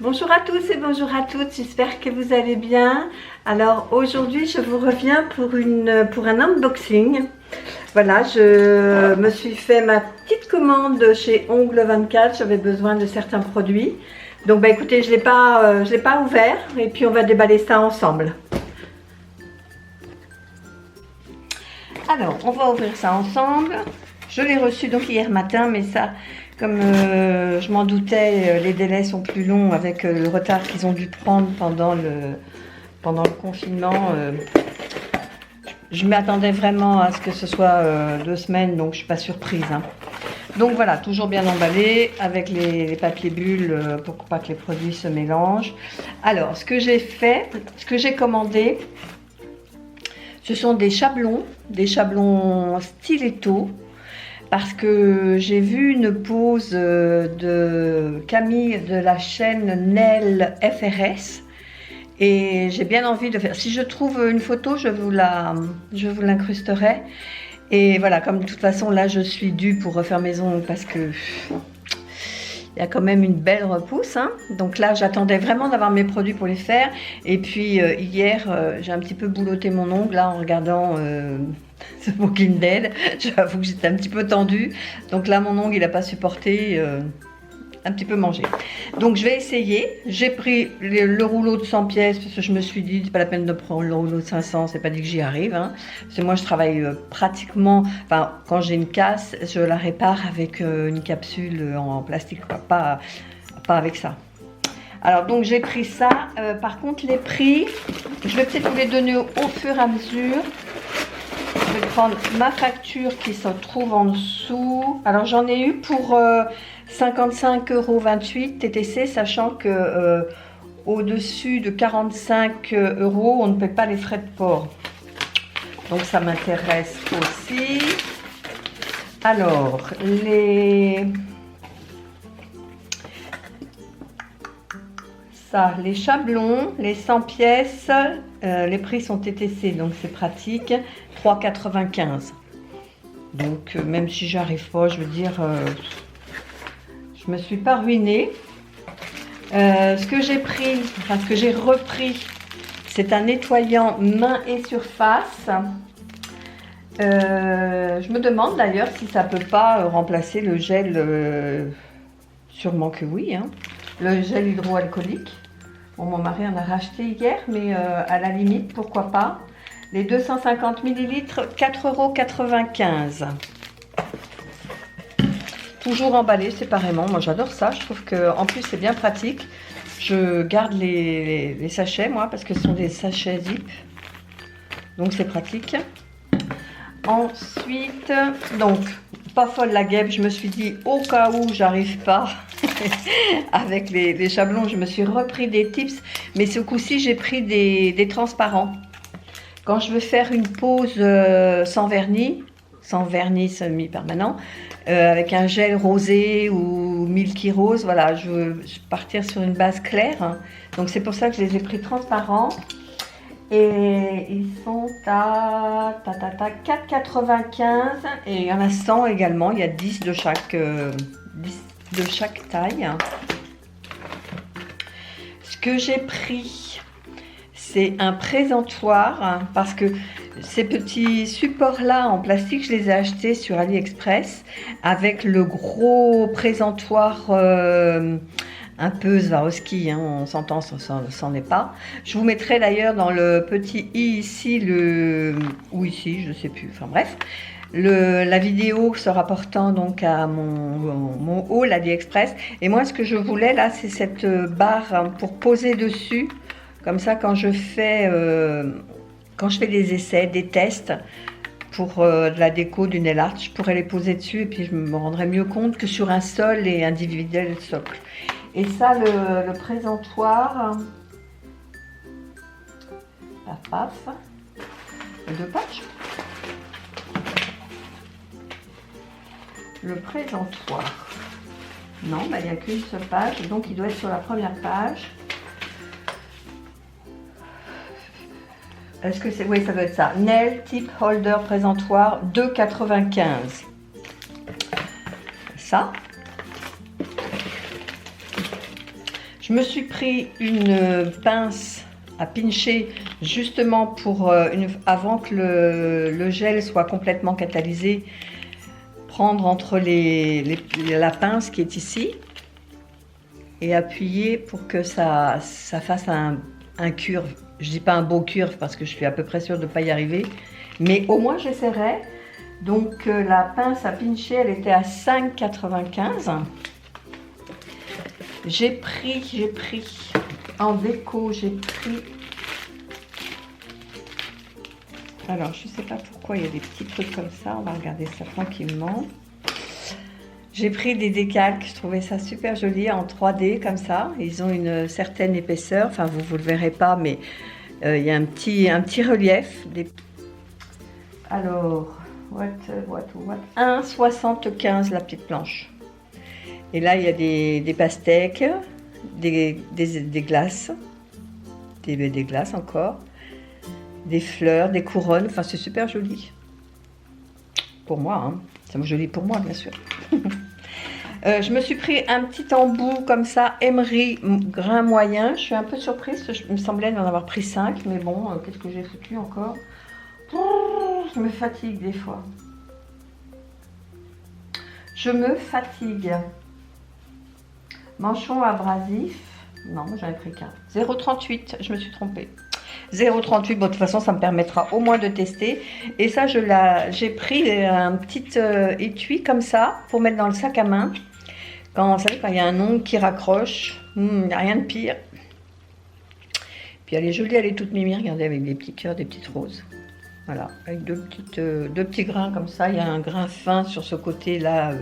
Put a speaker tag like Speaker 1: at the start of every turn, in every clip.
Speaker 1: Bonjour à tous et bonjour à toutes, j'espère que vous allez bien. Alors aujourd'hui je vous reviens pour un unboxing. Voilà, je me suis fait ma petite commande chez Ongle 24, j'avais besoin de certains produits. Donc bah écoutez, je l'ai pas ouvert et puis on va déballer ça ensemble. Alors on va ouvrir ça ensemble. Je l'ai reçu donc hier matin, mais ça, comme je m'en doutais, les délais sont plus longs avec le retard qu'ils ont dû prendre pendant le confinement. Je m'attendais vraiment à ce que ce soit 2 semaines, donc je ne suis pas surprise. Hein. Donc voilà, toujours bien emballé avec les papiers bulles pour pas que les produits se mélangent. Alors, ce que j'ai commandé, ce sont des chablons stiletto. Parce que j'ai vu une pause de Camille de la chaîne Nel FRS et j'ai bien envie de faire. Si je trouve une photo, je vous l'incrusterai. Et voilà, comme de toute façon là je suis due pour refaire mes ongles parce que il y a quand même une belle repousse. Hein. Donc là j'attendais vraiment d'avoir mes produits pour les faire. Et puis hier j'ai un petit peu boulotté mon ongle là en regardant The Walking Dead. J'avoue que j'étais un petit peu tendue. Donc là mon ongle il n'a pas supporté, un petit peu mangé. Donc je vais essayer. J'ai pris le rouleau de 100 pièces parce que je me suis dit c'est pas la peine de prendre le rouleau de 500, c'est pas dit que j'y arrive. Hein. Parce que moi je travaille pratiquement, enfin quand j'ai une casse, je la répare avec une capsule en plastique, quoi. Pas avec ça. Alors donc j'ai pris ça. Par contre les prix, je vais peut-être vous les donner au fur et à mesure. Je vais prendre ma facture qui se trouve en dessous. Alors j'en ai eu pour 55,28 € TTC, sachant que au-dessus de 45 € on ne paie pas les frais de port. Donc ça m'intéresse aussi. Alors les chablons, les 100 pièces, les prix sont TTC, donc c'est pratique, 3,95 €. Donc même si j'arrive pas, je veux dire, je me suis pas ruinée. Ce que j'ai pris, enfin ce que j'ai repris, c'est un nettoyant main et surface. Je me demande d'ailleurs si ça peut pas remplacer le gel, sûrement que oui, hein. Le gel hydroalcoolique. Bon, mon mari en a racheté hier, mais à la limite, pourquoi pas. Les 250 ml, 4,95 €. Toujours emballé séparément. Moi, j'adore ça. Je trouve qu'en plus, c'est bien pratique. Je garde les sachets, moi, parce que ce sont des sachets zip. Donc, c'est pratique. Ensuite, donc, pas folle la guêpe. Je me suis dit, au cas où j'arrive pas avec les chablons, je me suis repris des tips. Mais ce coup-ci, j'ai pris des transparents. Quand je veux faire une pose sans vernis semi-permanent, avec un gel rosé ou milky rose, voilà, je veux partir sur une base claire. Hein. Donc c'est pour ça que je les ai pris transparents. Et ils sont à 4,95 € et il y en a 100 également, il y a 10 de chaque taille. Ce que j'ai pris, c'est un présentoir, hein, parce que ces petits supports-là en plastique, je les ai achetés sur AliExpress avec le gros présentoir un peu Swarovski, hein, on s'entend, ça n'en est pas. Je vous mettrai d'ailleurs dans le petit i ici, ou ici, je ne sais plus, enfin bref. La vidéo se rapportant donc à mon haul AliExpress. Et moi, ce que je voulais là, c'est cette barre pour poser dessus. Comme ça, quand je fais des essais, des tests pour de la déco du nail art, je pourrais les poser dessus et puis je me rendrais mieux compte que sur un sol et individuel socle. Et ça, le présentoir, paf, 2 pages. Le présentoir, non, bah, il n'y a qu'une seule page, donc il doit être sur la première page. Est-ce que c'est... Oui, ça doit être ça. Nail Tip Holder Présentoir 2,95 €. Ça. Je me suis pris une pince à pincher justement pour, avant que le gel soit complètement catalysé, prendre entre la pince qui est ici et appuyer pour que ça fasse un curve. Je dis pas un beau curve parce que je suis à peu près sûre de ne pas y arriver, mais au moins j'essaierai. Donc la pince à pincher, elle était à 5,95. J'ai pris en déco, j'ai pris, alors je sais pas pourquoi il y a des petits trucs comme ça, on va regarder ça tranquillement. J'ai pris des décalques, je trouvais ça super joli en 3D comme ça, ils ont une certaine épaisseur, enfin vous le verrez pas, mais il y a un petit relief. Alors, what 1,75 la petite planche. Et là, il y a des pastèques, des glaces, des glaces encore, des fleurs, des couronnes. Enfin, c'est super joli. Pour moi, hein. C'est joli pour moi, bien sûr. Je me suis pris un petit embout comme ça, Emery grain moyen. Je suis un peu surprise, il me semblait d'en avoir pris 5, mais bon, qu'est-ce que j'ai foutu encore? Je me fatigue des fois. Je me fatigue. Manchon abrasif, non, j'en ai pris qu'un. 0,38, je me suis trompée. 0,38, bon, de toute façon, ça me permettra au moins de tester. Et ça, j'ai pris un petit étui comme ça pour mettre dans le sac à main. Vous savez, quand il y a un ongle qui raccroche, il n'y a rien de pire. Puis elle est jolie, elle est toute mimi, regardez, avec des petits cœurs, des petites roses. Voilà, avec deux petits grains comme ça. Il y a un grain fin sur ce côté-là,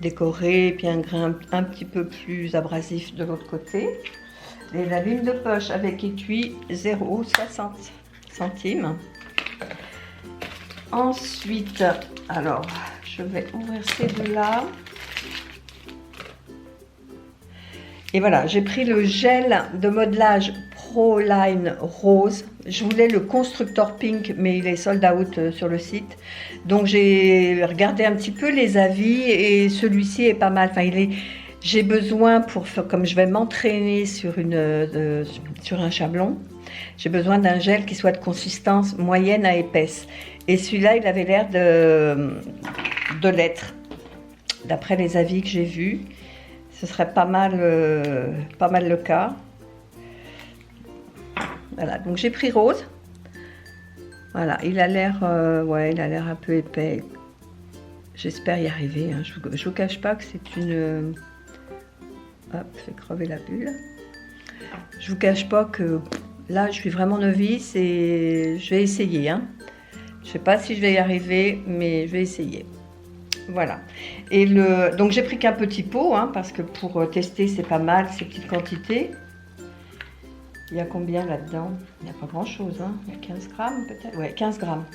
Speaker 1: décoré, et puis un grain un petit peu plus abrasif de l'autre côté. Et la lime de poche avec étui 0,60 centimes. Ensuite, alors, je vais ouvrir ces deux-là. Et voilà, j'ai pris le gel de modelage Proline Rose. Je voulais le constructeur pink, mais il est sold out sur le site. Donc j'ai regardé un petit peu les avis et celui-ci est pas mal. Enfin, j'ai besoin pour faire, comme je vais m'entraîner sur un chablon, j'ai besoin d'un gel qui soit de consistance moyenne à épaisse. Et celui-là, il avait l'air de l'être. D'après les avis que j'ai vus, ce serait pas mal le cas. Voilà, donc j'ai pris rose. Voilà, il a l'air ouais, il a l'air un peu épais. J'espère y arriver, hein. Je vous cache pas que c'est une... Hop, je vais crever la bulle. Je vous cache pas que là, je suis vraiment novice et je vais essayer, hein. Je sais pas si je vais y arriver, mais je vais essayer. Voilà. Et donc j'ai pris qu'un petit pot, hein, parce que pour tester, c'est pas mal ces petites quantités. Il y a combien là-dedans? Il n'y a pas grand-chose, hein. Il y a 15 grammes peut-être. Ouais, 15 grammes.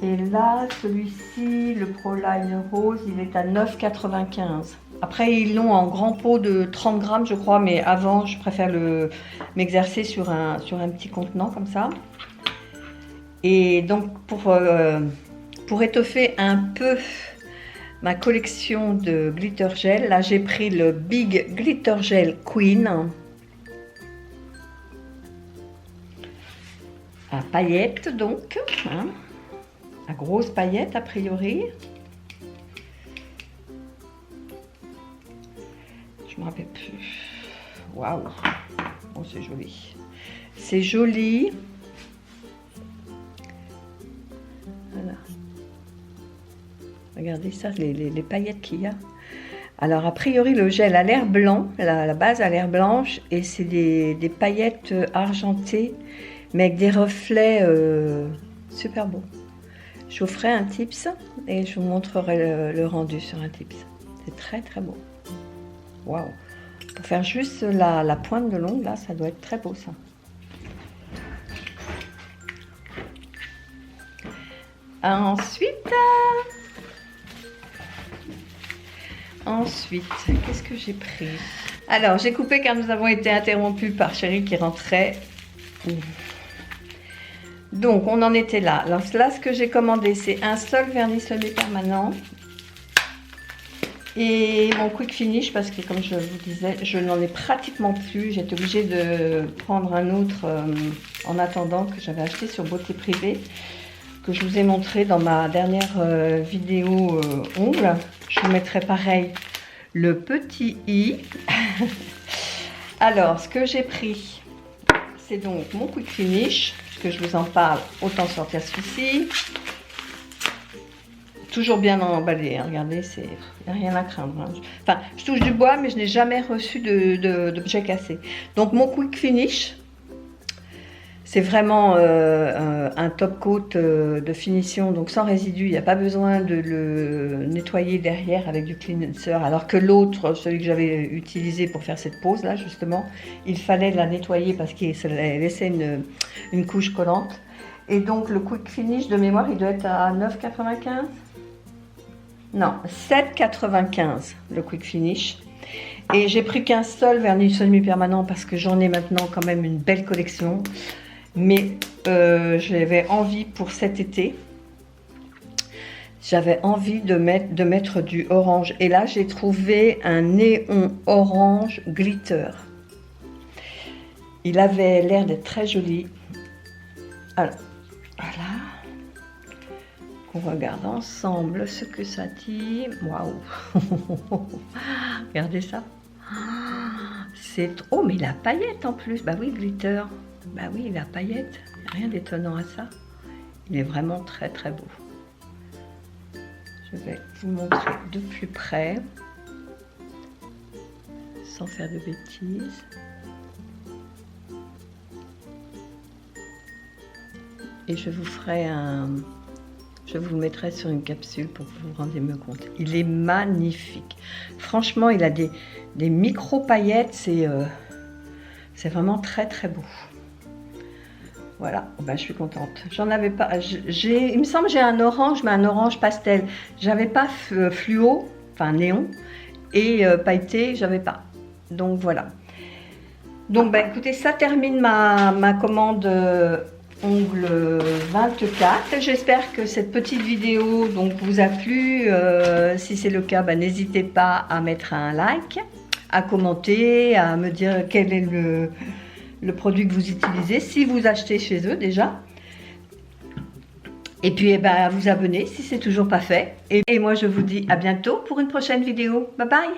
Speaker 1: Et là, celui-ci, le Proline Rose, il est à 9,95. Après, ils l'ont en grand pot de 30 grammes, je crois, mais avant, je préfère m'exercer sur un petit contenant comme ça. Et donc, pour étoffer un peu ma collection de glitter gel, là, j'ai pris le Big Glitter Gel Queen. À paillettes, donc, hein, à grosses paillettes, a priori. Je me rappelle plus. Waouh! Oh, c'est joli. C'est joli. Voilà. Regardez ça, les paillettes qu'il y a. Alors, a priori, le gel a l'air blanc. La base a l'air blanche. Et c'est des paillettes argentées, mais avec des reflets super beaux. Je vous ferai un tips et je vous montrerai le rendu sur un tips. C'est très très beau. Waouh! Pour faire juste la pointe de l'ongle, là, ça doit être très beau, ça. Ensuite, qu'est-ce que j'ai pris? Alors, j'ai coupé car nous avons été interrompus par Chérie qui rentrait. Donc, on en était là. Alors, là, ce que j'ai commandé, c'est un seul vernis semi-permanent. Et mon quick finish, parce que comme je vous disais, je n'en ai pratiquement plus. J'étais obligée de prendre un autre en attendant, que j'avais acheté sur Beauté Privée, que je vous ai montré dans ma dernière vidéo ongles. Je vous mettrai pareil le petit i. Alors, ce que j'ai pris, c'est donc mon quick finish, puisque je vous en parle, autant sortir celui-ci. Toujours bien emballé, hein. Regardez, il n'y a rien à craindre. Hein. Enfin, je touche du bois, mais je n'ai jamais reçu d'objet cassé. Donc, mon quick finish, c'est vraiment un top coat de finition, donc sans résidus. Il n'y a pas besoin de le nettoyer derrière avec du cleanser, alors que l'autre, celui que j'avais utilisé pour faire cette pose là, justement, il fallait la nettoyer parce qu'il laissait une couche collante. Et donc, le quick finish de mémoire, il doit être à 9,95 €. Non, 7,95 le quick finish. Et j'ai pris qu'un seul vernis semi-permanent parce que j'en ai maintenant quand même une belle collection. Mais j'avais envie pour cet été, j'avais envie de mettre du orange. Et là, j'ai trouvé un néon orange glitter. Il avait l'air d'être très joli. Alors, voilà. On regarde ensemble ce que ça dit. Waouh! Regardez ça. C'est trop. Oh, mais la paillette en plus. Bah oui, glitter. Bah oui, la paillette. Rien d'étonnant à ça. Il est vraiment très très beau. Je vais vous montrer de plus près. Sans faire de bêtises. Et je vous ferai un... Je vous le mettrai sur une capsule pour que vous vous rendiez mieux compte. Il est magnifique. Franchement, il a des micro paillettes. C'est vraiment très très beau. Voilà, ben, je suis contente. J'en avais pas. Il me semble que j'ai un orange, mais un orange pastel. J'avais pas fluo, enfin néon, et pailleté, j'avais pas. Donc voilà. Donc ben écoutez, ça termine ma commande. Ongle 24. J'espère que cette petite vidéo donc vous a plu. Si c'est le cas, ben, n'hésitez pas à mettre un like, à commenter, à me dire quel est le produit que vous utilisez, si vous achetez chez eux déjà. Et puis eh ben, à vous abonner si c'est toujours pas fait. Et moi je vous dis à bientôt pour une prochaine vidéo. Bye bye.